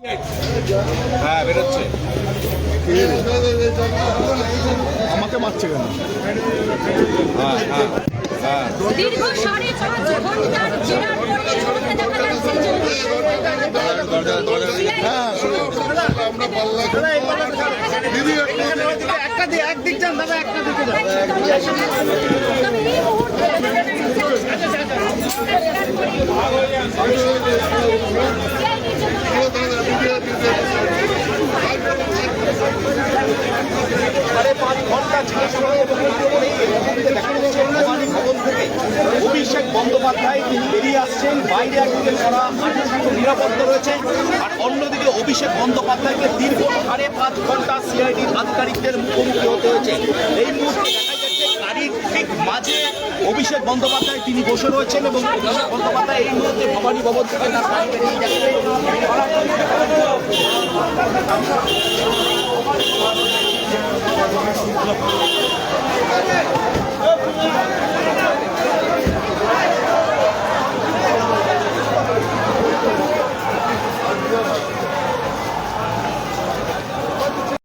হ্যাঁ বেরোচ্ছে। আমাকে মারছে কেন? হ্যাঁ হ্যাঁ হ্যাঁ। দীর্ঘ 5.5 ঘন্টার জেরার পরে ছুটতে দেখা যাচ্ছে হ্যাঁ একটা দিয়ে একদিক যান দাদা, একটা দিকে যান। তবে এই মুহূর্তে অভিষেক বন্দ্যোপাধ্যায় তিনি বেরিয়ে আসছেন, বাইরে একদিকে করা নিরাপত্তা রয়েছে, আর অন্যদিকে অভিষেক বন্দ্যোপাধ্যায়কে দীর্ঘ 5.5 ঘন্টা সিআইডির আধিকারিকদের মুখোমুখি হতে হয়েছে। এই মুহূর্তে দেখা যাচ্ছে গাড়ির ঠিক মাঝে অভিষেক বন্দ্যোপাধ্যায় তিনি বসে রয়েছেন এবং অভিষেক বন্দ্যোপাধ্যায় এই মুহূর্তে ভবানী ভবন থেকে তার গাড়িতে নিয়ে যাচ্ছে।